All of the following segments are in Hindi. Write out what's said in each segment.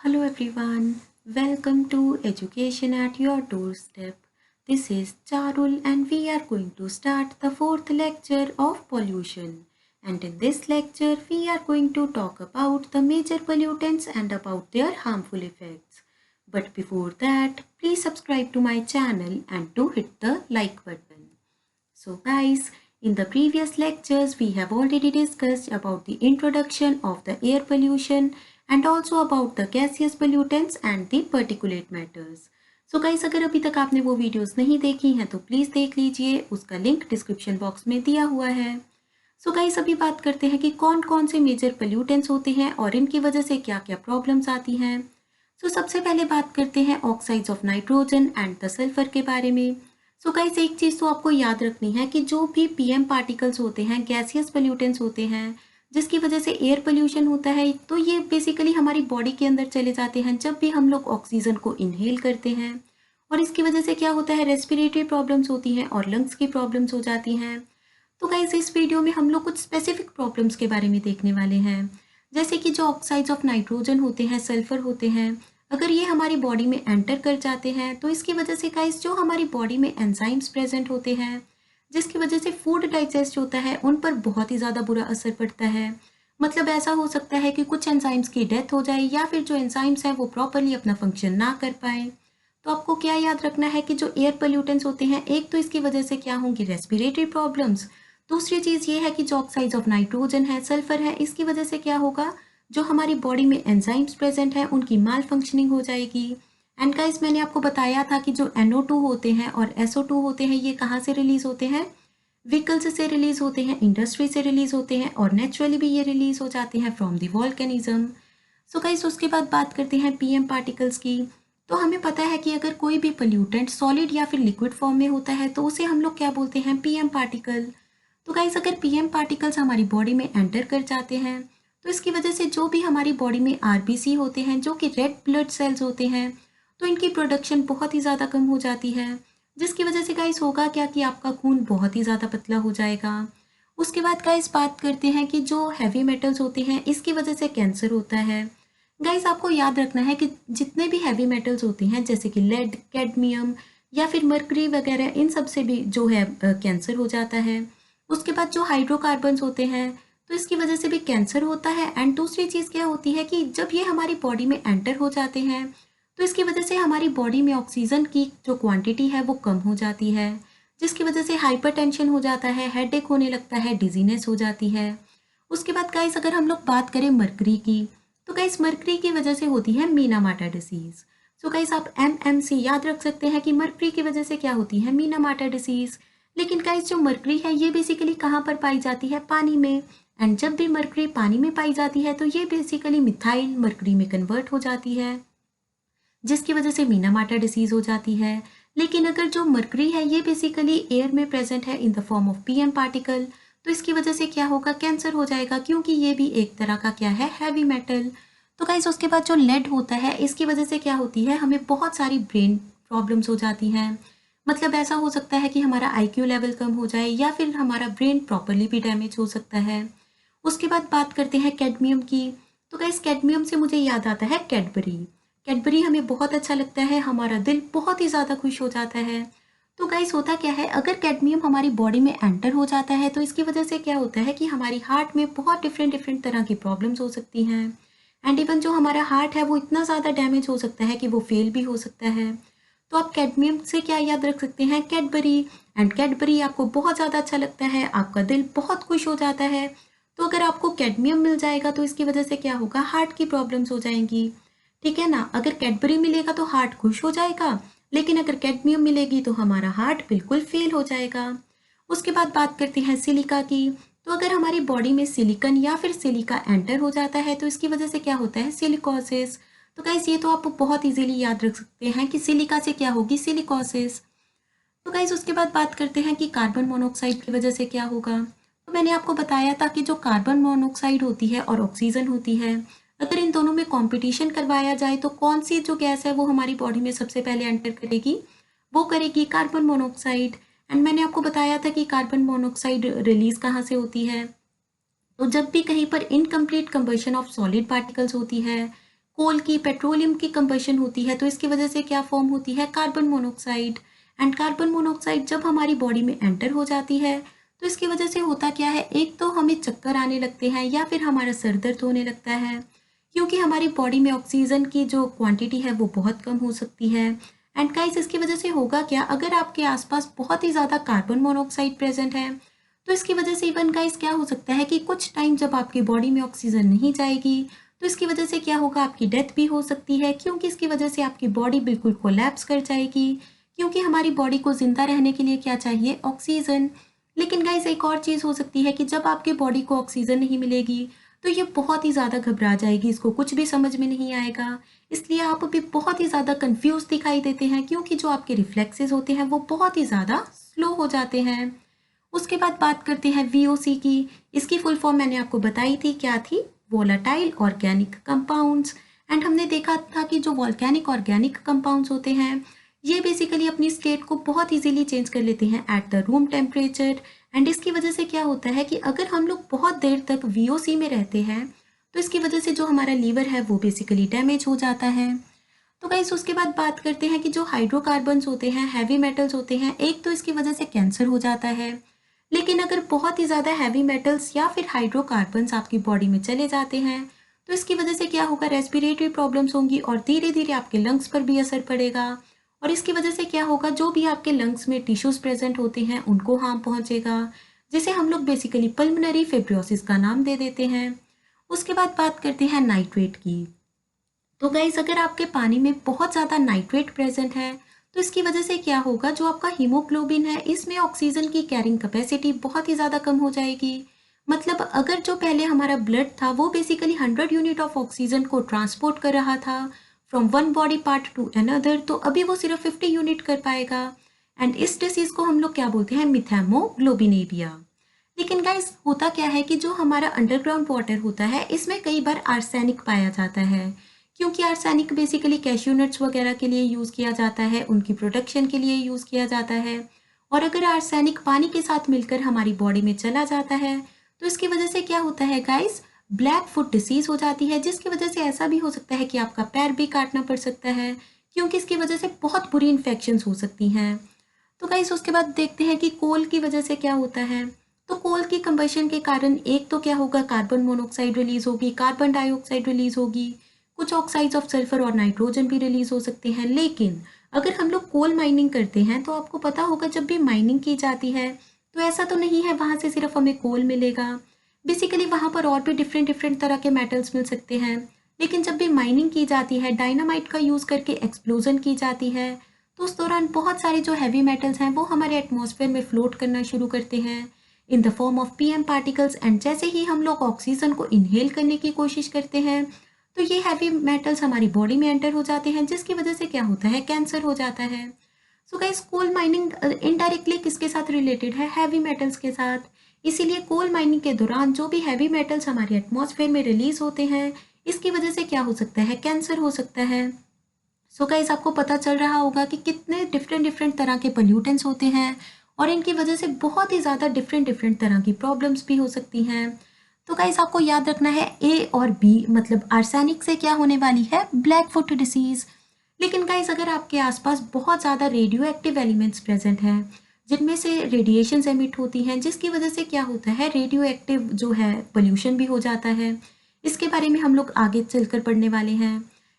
Hello everyone, welcome to Education at Your Doorstep. This is Charul and we are going to start the fourth lecture of pollution. And in this lecture, we are going to talk about the major pollutants and about their harmful effects. But before that, please subscribe to my channel and do hit the like button. So guys, in the previous lectures we have already discussed about the introduction of the air pollution and also about the gaseous pollutants and the particulate matters. So guys, अगर अभी तक आपने वो वीडियोस नहीं देखी हैं तो प्लीज़ देख लीजिए, उसका लिंक डिस्क्रिप्शन बॉक्स में दिया हुआ है। सो गाइस, अभी बात करते हैं कि कौन कौन से मेजर पोल्यूटेंट्स होते हैं और इनकी वजह से क्या क्या प्रॉब्लम्स आती हैं। सो सबसे पहले बात करते हैं oxides of nitrogen and the sulphur के बारे में। सो गाइस, एक चीज़ तो आपको याद रखनी है कि जो भी पीएम पार्टिकल्स होते हैं, गैसियस पोल्यूटेंट्स होते हैं, जिसकी वजह से एयर पोल्यूशन होता है, तो ये बेसिकली हमारी बॉडी के अंदर चले जाते हैं जब भी हम लोग ऑक्सीजन को इनहेल करते हैं। और इसकी वजह से क्या होता है, रेस्पिरेटरी प्रॉब्लम्स होती हैं और लंग्स की प्रॉब्लम्स हो जाती हैं। तो गाइस, इस वीडियो में हम लोग कुछ स्पेसिफिक प्रॉब्लम्स के बारे में देखने वाले हैं, जैसे कि जो ऑक्साइड्स ऑफ नाइट्रोजन होते हैं, सल्फर होते हैं, अगर ये हमारी बॉडी में एंटर कर जाते हैं तो इसकी वजह से गाइस जो हमारी बॉडी में एंजाइम्स प्रेजेंट होते हैं, जिसकी वजह से फूड डाइजेस्ट होता है, उन पर बहुत ही ज़्यादा बुरा असर पड़ता है। मतलब ऐसा हो सकता है कि कुछ एंजाइम्स की डेथ हो जाए या फिर जो एंजाइम्स हैं वो प्रॉपरली अपना फंक्शन ना कर पाए। तो आपको क्या याद रखना है कि जो एयर पोल्यूटेंट्स होते हैं, एक तो इसकी वजह से क्या होंगी, रेस्पिरेटरी प्रॉब्लम्स। दूसरी चीज़ ये है कि जो ऑक्साइड्स ऑफ नाइट्रोजन है, सल्फर है, इसकी वजह से क्या होगा, जो हमारी बॉडी में एंजाइम्स प्रेजेंट हैं उनकी माल फंक्शनिंग हो जाएगी। एंड गाइस, मैंने आपको बताया था कि जो NO2 होते हैं और SO2 होते हैं, ये कहाँ से रिलीज होते हैं, व्हीकल्स से रिलीज होते हैं, इंडस्ट्री से रिलीज होते हैं और नेचुरली भी ये रिलीज हो जाते हैं from the volcanism. So guys, उसके बाद बात करते हैं पीएम पार्टिकल्स की। तो हमें पता है कि अगर कोई भी पोल्यूटेंट सॉलिड या फिर लिक्विड फॉर्म में होता है तो उसे हम लोग क्या बोलते हैं, पीएम पार्टिकल। तो गाइस, अगर पीएम पार्टिकल्स हमारी बॉडी में एंटर कर जाते हैं तो इसकी वजह से जो भी हमारी बॉडी में RBC होते हैं, जो कि रेड ब्लड सेल्स होते हैं, तो इनकी प्रोडक्शन बहुत ही ज़्यादा कम हो जाती है, जिसकी वजह से गाइस होगा क्या कि आपका खून बहुत ही ज़्यादा पतला हो जाएगा। उसके बाद गाइस बात करते हैं कि जो हैवी मेटल्स होते हैं, इसकी वजह से कैंसर होता है। गाइस, आपको याद रखना है कि जितने भी हैवी मेटल्स होते हैं, जैसे कि लेड, कैडमियम या फिर मर्करी वगैरह, इन सब से भी जो है कैंसर हो जाता है। उसके बाद जो हाइड्रोकार्बन्स होते हैं, तो इसकी वजह से भी कैंसर होता है। एंड दूसरी चीज़ क्या होती है कि जब ये हमारी बॉडी में एंटर हो जाते हैं तो इसकी वजह से हमारी बॉडी में ऑक्सीजन की जो क्वांटिटी है वो कम हो जाती है, जिसकी वजह से हाइपरटेंशन हो जाता है, हेडेक होने लगता है, डिजीनेस हो जाती है। उसके बाद गाइस, अगर हम लोग बात करें मर्करी की, तो गाइस मर्करी की वजह से होती है मीनामाटा डिसीज। सो गाइस, आप MMC याद रख सकते हैं कि मर्करी की वजह से क्या होती है, मीनामाटा डिसीज। लेकिन गाइस, जो मर्करी है ये बेसिकली कहाँ पर पाई जाती है, पानी में। एंड जब भी मर्करी पानी में पाई जाती है तो ये बेसिकली मिथाइल मर्करी में कन्वर्ट हो जाती है, जिसकी वजह से मीनामाटा डिसीज हो जाती है। लेकिन अगर जो मर्करी है ये बेसिकली एयर में प्रेजेंट है in the form of PM particle, तो इसकी वजह से क्या होगा, कैंसर हो जाएगा, क्योंकि ये भी एक तरह का क्या है, हैवी मेटल। तो गाइस, उसके बाद जो लेड होता है, इसकी वजह से क्या होती है, हमें बहुत सारी ब्रेन प्रॉब्लम्स हो जाती हैं। मतलब ऐसा हो सकता है कि हमारा IQ लेवल कम हो जाए या फिर हमारा ब्रेन प्रॉपरली भी डैमेज हो सकता है। उसके बाद बात करते हैं कैडमियम की। तो गाइस, कैडमियम से मुझे याद आता है कैडबरी। कैडबरी हमें बहुत अच्छा लगता है, हमारा दिल बहुत ही ज़्यादा खुश हो जाता है। तो गाइस, होता क्या है, अगर कैडमियम हमारी बॉडी में एंटर हो जाता है तो इसकी वजह से क्या होता है कि हमारी हार्ट में बहुत डिफरेंट डिफरेंट तरह की प्रॉब्लम्स हो सकती हैं। एंड इवन जो हमारा हार्ट है वो इतना ज़्यादा डैमेज हो सकता है कि वो फेल भी हो सकता है। तो आप कैडमियम से क्या याद रख सकते हैं, कैडबरी। एंड कैडबरी आपको बहुत ज़्यादा अच्छा लगता है, आपका दिल बहुत खुश हो जाता है। तो अगर आपको कैडमियम मिल जाएगा तो इसकी वजह से क्या होगा, हार्ट की प्रॉब्लम्स हो जाएंगी, ठीक है ना। अगर कैडबरी मिलेगा तो हार्ट खुश हो जाएगा, लेकिन अगर कैडमियम मिलेगी तो हमारा हार्ट बिल्कुल फेल हो जाएगा। उसके बाद बात करते हैं सिलिका की। तो अगर हमारी बॉडी में सिलिकन या फिर सिलिका एंटर हो जाता है तो इसकी वजह से क्या होता है, सिलिकोसिस। तो गाइस, ये तो आप बहुत इजीली याद रख सकते हैं कि सिलिका से क्या होगी, सिलिकोसिस। तो गाइस, उसके बाद बात करते हैं कि कार्बन मोनोऑक्साइड की वजह से क्या होगा। तो मैंने आपको बताया था कि जो कार्बन मोनोऑक्साइड होती है और ऑक्सीजन होती है, अगर इन दोनों में कंपटीशन करवाया जाए तो कौन सी जो गैस है वो हमारी बॉडी में सबसे पहले एंटर करेगी, वो करेगी कार्बन मोनोऑक्साइड। एंड मैंने आपको बताया था कि कार्बन मोनोऑक्साइड रिलीज कहाँ से होती है, तो जब भी कहीं पर incomplete combustion of solid particles होती है, कोल की, पेट्रोलियम की कंबशन होती है, तो इसकी वजह से क्या फॉर्म होती है, carbon monoxide. And carbon monoxide जब हमारी बॉडी में एंटर हो जाती है तो इसकी वजह से होता क्या है, एक तो हमें चक्कर आने लगते हैं या फिर हमारा सर दर्द होने लगता है, क्योंकि हमारी बॉडी में ऑक्सीजन की जो क्वांटिटी है वो बहुत कम हो सकती है। एंड गाइस इसकी वजह से होगा क्या, अगर आपके आसपास बहुत ही ज़्यादा कार्बन मोनोऑक्साइड प्रेजेंट है तो इसकी वजह से इवन गाइस क्या हो सकता है कि कुछ टाइम जब आपकी बॉडी में ऑक्सीजन नहीं जाएगी तो इसकी वजह से क्या होगा, आपकी डेथ भी हो सकती है, क्योंकि इसकी वजह से आपकी बॉडी बिल्कुल कोलैप्स कर जाएगी, क्योंकि हमारी बॉडी को ज़िंदा रहने के लिए क्या चाहिए, ऑक्सीजन। लेकिन गाइस एक और चीज़ हो सकती है कि जब आपके बॉडी को ऑक्सीजन नहीं मिलेगी तो ये बहुत ही ज़्यादा घबरा जाएगी, इसको कुछ भी समझ में नहीं आएगा, इसलिए आप भी बहुत ही ज़्यादा कंफ्यूज दिखाई देते हैं, क्योंकि जो आपके रिफ्लेक्सेस होते हैं वो बहुत ही ज़्यादा स्लो हो जाते हैं। उसके बाद बात करते हैं वीओसी की। इसकी फुल फॉर्म मैंने आपको बताई थी, क्या थी, वोलाटाइल ऑर्गेनिक कंपाउंड्स। एंड हमने देखा था कि जो वॉल्केनिक ऑर्गेनिक कंपाउंड्स होते हैं ये बेसिकली अपनी स्टेट को बहुत इजीली चेंज कर लेते हैं at the room temperature. And इसकी वजह से क्या होता है कि अगर हम लोग बहुत देर तक वीओसी में रहते हैं तो इसकी वजह से जो हमारा लीवर है वो बेसिकली डैमेज हो जाता है। तो गाइस उसके बाद बात करते हैं कि जो हाइड्रोकार्बन्स होते हैं, हैवी मेटल्स होते हैं, एक तो इसकी वजह से कैंसर हो जाता है, लेकिन अगर बहुत ही ज़्यादा हैवी मेटल्स या फिर हाइड्रोकार्बन्स आपकी बॉडी में चले जाते हैं तो इसकी वजह से क्या होगा, रेस्पिरेटरी प्रॉब्लम्स होंगी और धीरे धीरे आपके लंग्स पर भी असर पड़ेगा। और इसकी वजह से क्या होगा, जो भी आपके लंग्स में टिश्यूज प्रेजेंट होते हैं उनको हार्म पहुंचेगा, जिसे हम लोग बेसिकली पल्मोनरी फिब्रोसिस का नाम दे देते हैं। उसके बाद बात करते हैं नाइट्रेट की। तो गाइस अगर आपके पानी में बहुत ज़्यादा नाइट्रेट प्रेजेंट है तो इसकी वजह से क्या होगा, जो आपका हीमोग्लोबिन है इसमें ऑक्सीजन की कैरिंग कैपेसिटी बहुत ही ज़्यादा कम हो जाएगी। मतलब अगर जो पहले हमारा ब्लड था वो बेसिकली 100 यूनिट ऑफ ऑक्सीजन को ट्रांसपोर्ट कर रहा था from one body part two another, तो अभी वो सिर्फ 50 यूनिट कर पाएगा। एंड इस डिसीज को हम लोग क्या बोलते हैं, मिथेमोग्लोबिनेरिया। लेकिन गाइस होता क्या है कि जो हमारा अंडरग्राउंड वाटर होता है इसमें कई बार आर्सेनिक पाया जाता है, क्योंकि आर्सेनिक बेसिकली कैश्यू नट्स वगैरह के लिए यूज़ किया जाता है, उनकी प्रोडक्शन के लिए यूज़ किया जाता है। और अगर आर्सेनिक पानी के साथ मिलकर हमारी बॉडी में चला जाता है तो इसकी वजह से क्या होता है गाइस, ब्लैक फुट डिसीज हो जाती है, जिसकी वजह से ऐसा भी हो सकता है कि आपका पैर भी काटना पड़ सकता है, क्योंकि इसकी वजह से बहुत बुरी इन्फेक्शंस हो सकती हैं। तो गाइस उसके बाद देखते हैं कि कोल की वजह से क्या होता है। तो कोल की कंबशन के कारण एक तो क्या होगा, कार्बन मोनोऑक्साइड रिलीज होगी, कार्बन डाइऑक्साइड रिलीज होगी, कुछ ऑक्साइड्स ऑफ सल्फर और नाइट्रोजन भी रिलीज हो सकते हैं। लेकिन अगर हम लोग कोल माइनिंग करते हैं तो आपको पता होगा जब भी माइनिंग की जाती है तो ऐसा तो नहीं है वहाँ से सिर्फ हमें कोल मिलेगा, बेसिकली वहाँ पर और भी डिफरेंट डिफरेंट तरह के मेटल्स मिल सकते हैं। लेकिन जब भी माइनिंग की जाती है, डायनामाइट का यूज़ करके एक्सप्लोजन की जाती है, तो उस दौरान बहुत सारे जो हैवी मेटल्स हैं वो हमारे एटमॉस्फेयर में फ्लोट करना शुरू करते हैं in the form of PM particles. And जैसे ही हम लोग ऑक्सीजन को इनहेल करने की कोशिश करते हैं तो ये हैवी मेटल्स हमारी बॉडी में एंटर हो जाते हैं, जिसकी वजह से क्या होता है, कैंसर हो जाता है। So guys coal mining indirectly किसके साथ रिलेटेड है, हैवी मेटल्स के साथ। इसीलिए कोल माइनिंग के दौरान जो भी हैवी मेटल्स हमारे एटमॉस्फेयर में रिलीज होते हैं इसकी वजह से क्या हो सकता है, कैंसर हो सकता है। सो गाइस आपको पता चल रहा होगा कि कितने डिफरेंट डिफरेंट तरह के पोल्यूटेंट्स होते हैं और इनकी वजह से बहुत ही ज़्यादा डिफरेंट डिफरेंट तरह की प्रॉब्लम्स भी हो सकती हैं। तो गाइस आपको याद रखना है ए और बी, मतलब आर्सेनिक से क्या होने वाली है, ब्लैक फुट डिसीज। लेकिन गाइस अगर आपके आसपास बहुत ज़्यादा रेडियो एक्टिव एलिमेंट्स प्रेजेंट हैं जिनमें से रेडिएशंस एमिट होती हैं, जिसकी वजह से क्या होता है, रेडियो एक्टिव जो है पोल्यूशन भी हो जाता है। इसके बारे में हम लोग आगे चलकर पढ़ने वाले हैं।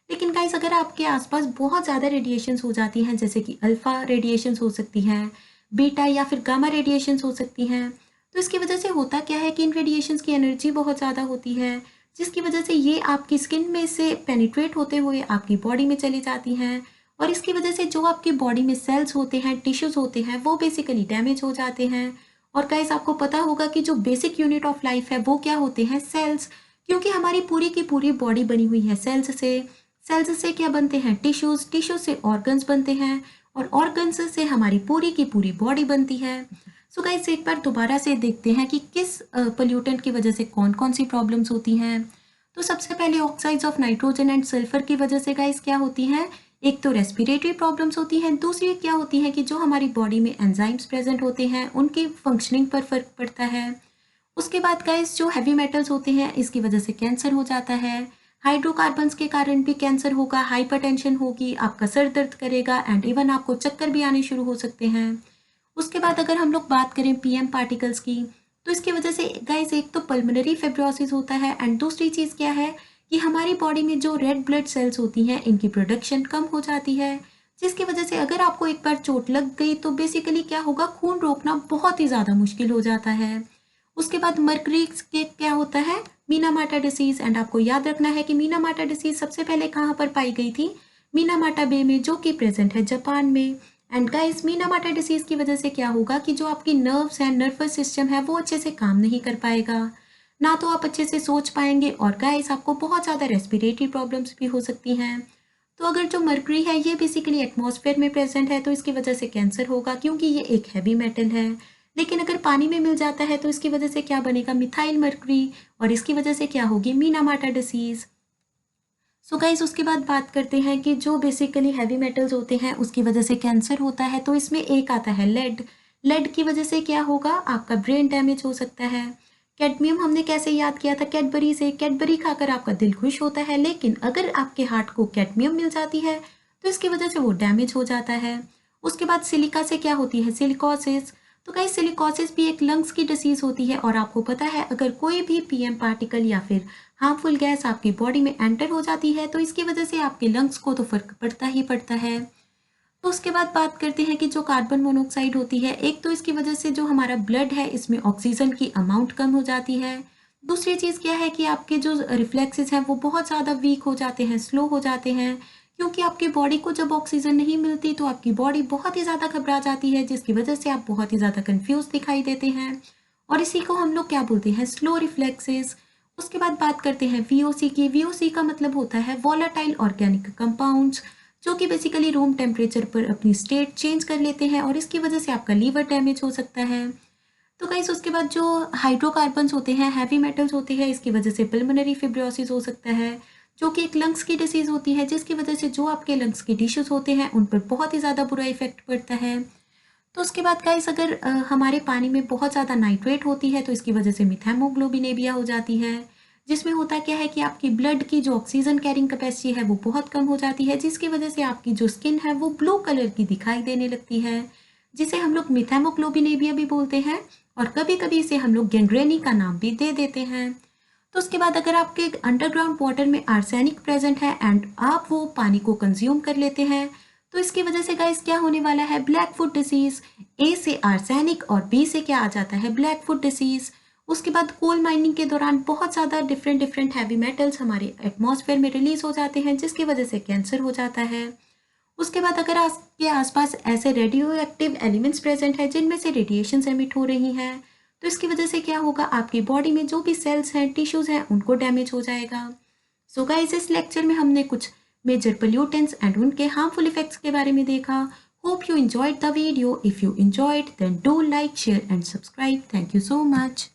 लेकिन गाइस अगर आपके आसपास बहुत ज़्यादा रेडिएशंस हो जाती हैं, जैसे कि अल्फ़ा रेडिएशंस हो सकती हैं, बीटा या फिर गामा रेडिएशंस हो सकती हैं, तो इसकी वजह से होता क्या है कि इन रेडिएशंस की एनर्जी बहुत ज़्यादा होती है, जिसकी वजह से ये आपकी स्किन में से पेनिट्रेट होते हुए आपकी बॉडी में चली जाती हैं। और इसकी वजह से जो आपकी बॉडी में सेल्स होते हैं, टिश्यूज़ होते हैं, वो बेसिकली डैमेज हो जाते हैं। और गाइस आपको पता होगा कि जो बेसिक यूनिट ऑफ लाइफ है वो क्या होते हैं, सेल्स, क्योंकि हमारी पूरी की पूरी बॉडी बनी हुई है सेल्स से। सेल्स से क्या बनते हैं, टिश्यूज़, टिश्यूज से ऑर्गन्स बनते हैं और ऑर्गन्स से हमारी पूरी की पूरी बॉडी बनती है। सो गाइस एक बार दोबारा से देखते हैं कि किस पोल्यूटेंट की वजह से कौन कौन सी प्रॉब्लम्स होती हैं। तो सबसे पहले oxides of nitrogen and sulphur की वजह से गाइस क्या होती हैं, एक तो रेस्पिरेटरी प्रॉब्लम्स होती हैं, दूसरी क्या होती है कि जो हमारी बॉडी में एंजाइम्स प्रेजेंट होते हैं उनकी फंक्शनिंग पर फर्क पड़ता है। उसके बाद गाइस जो हैवी मेटल्स होते हैं इसकी वजह से कैंसर हो जाता है। हाइड्रोकार्बन्स के कारण भी कैंसर होगा, हाइपरटेंशन होगी, आपका सर दर्द करेगा एंड इवन आपको चक्कर भी आने शुरू हो सकते हैं। उसके बाद अगर हम लोग बात करें पीएम पार्टिकल्स की, तो इसकी वजह से गाइस एक तो पल्मोनरी फिब्रोसिस होता है एंड दूसरी चीज़ क्या है कि हमारी बॉडी में जो रेड ब्लड सेल्स होती हैं इनकी प्रोडक्शन कम हो जाती है, जिसकी वजह से अगर आपको एक बार चोट लग गई तो बेसिकली क्या होगा, खून रोकना बहुत ही ज़्यादा मुश्किल हो जाता है। उसके बाद मर्करी के क्या होता है, मीनामाटा डिसीज़, एंड आपको याद रखना है कि मीनामाटा डिसीज़ सबसे पहले कहाँ पर पाई गई थी, मीनामाटा बे में, जो कि प्रेजेंट है जापान में। एंड गाइस मीनामाटा डिसीज़ की वजह से क्या होगा कि जो आपकी नर्व्स हैं, नर्वस सिस्टम है, वो अच्छे से काम नहीं कर पाएगा, ना तो आप अच्छे से सोच पाएंगे, और गाइस आपको बहुत ज़्यादा रेस्पिरेटरी प्रॉब्लम्स भी हो सकती हैं। तो अगर जो मर्करी है ये बेसिकली एटमॉस्फेयर में प्रेजेंट है तो इसकी वजह से कैंसर होगा, क्योंकि ये एक हैवी मेटल है। लेकिन अगर पानी में मिल जाता है तो इसकी वजह से क्या बनेगा, मिथाइल मर्करी, और इसकी वजह से क्या होगी, मीनामाटा डिसीज़। सो गाइस उसके बाद बात करते हैं कि जो बेसिकली हैवी मेटल्स होते हैं उसकी वजह से कैंसर होता है, तो इसमें एक आता है लेड। लेड की वजह से क्या होगा, आपका ब्रेन डैमेज हो सकता है। कैडमियम हमने कैसे याद किया था, कैडबरी से। कैडबरी खाकर आपका दिल खुश होता है, लेकिन अगर आपके हार्ट को कैडमियम मिल जाती है तो इसकी वजह से वो डैमेज हो जाता है। उसके बाद सिलिका से क्या होती है, सिलिकोसिस। तो गाइस सिलिकोसिस भी एक लंग्स की डिसीज होती है, और आपको पता है अगर कोई भी पीएम पार्टिकल या फिर हार्मफुल गैस आपकी बॉडी में एंटर हो जाती है तो इसकी वजह से आपके लंग्स को तो फर्क पड़ता ही पड़ता है। तो उसके बाद बात करते हैं कि जो कार्बन मोनोऑक्साइड होती है, एक तो इसकी वजह से जो हमारा ब्लड है इसमें ऑक्सीजन की अमाउंट कम हो जाती है। दूसरी चीज़ क्या है कि आपके जो रिफ्लेक्सेस हैं वो बहुत ज़्यादा वीक हो जाते हैं, स्लो हो जाते हैं, क्योंकि आपकी बॉडी को जब ऑक्सीजन नहीं मिलती तो आपकी बॉडी बहुत ही ज़्यादा घबरा जाती है, जिसकी वजह से आप बहुत ही ज़्यादा कन्फ्यूज दिखाई देते हैं, और इसी को हम लोग क्या बोलते हैं, स्लो रिफ्लेक्सेस। उसके बाद बात करते हैं वीओसी की। वीओसी का मतलब होता है वॉलेटाइल ऑर्गेनिक कंपाउंड्स, जो कि बेसिकली रूम टेम्परेचर पर अपनी स्टेट चेंज कर लेते हैं, और इसकी वजह से आपका लीवर डैमेज हो सकता है। तो गाइस उसके बाद जो हाइड्रोकार्बन्स होते हैं, हैवी मेटल्स होते हैं, इसकी वजह से पल्मोनरी फिब्रोसिस हो सकता है, जो कि एक लंग्स की डिसीज़ होती है, जिसकी वजह से जो आपके लंग्स के टिश्यूज होते हैं उन पर बहुत ही ज़्यादा बुरा इफेक्ट पड़ता है। तो उसके बाद गाइस अगर हमारे पानी में बहुत ज़्यादा नाइट्रेट होती है तो इसकी वजह से मिथेमोग्लोबिनेमिया हो जाती है, जिसमें होता क्या है कि आपकी ब्लड की जो ऑक्सीजन कैरिंग कैपेसिटी है वो बहुत कम हो जाती है, जिसकी वजह से आपकी जो स्किन है वो ब्लू कलर की दिखाई देने लगती है, जिसे हम लोग मिथेमोग्लोबिनेमिया भी बोलते हैं, और कभी कभी इसे हम लोग गैंग्रेनी का नाम भी दे देते हैं। तो उसके बाद अगर आपके अंडरग्राउंड वाटर में आर्सेनिक प्रेजेंट है एंड आप वो पानी को कंज्यूम कर लेते हैं तो इसकी वजह से गाइस क्या होने वाला है, ब्लैक फुट डिसीज। ए से आर्सेनिक और बी से क्या आ जाता है, ब्लैक फुट डिसीज। उसके बाद कोल माइनिंग के दौरान बहुत ज़्यादा डिफरेंट हैवी मेटल्स हमारे एटमॉस्फेयर में रिलीज हो जाते हैं, जिसकी वजह से कैंसर हो जाता है। उसके बाद अगर आपके आसपास ऐसे रेडियो एक्टिव एलिमेंट्स प्रेजेंट है जिनमें से रेडिएशन एमिट हो रही हैं, तो इसकी वजह से क्या होगा, आपकी बॉडी में जो भी सेल्स हैं, टिश्यूज हैं, उनको डैमेज हो जाएगा। सो गाइस इस लेक्चर में हमने कुछ मेजर पोल्यूटेंट्स एंड उनके हार्मफुल इफेक्ट्स के बारे में देखा। Hope you enjoyed the video. If you enjoyed, then do like, share and subscribe. Thank you so much.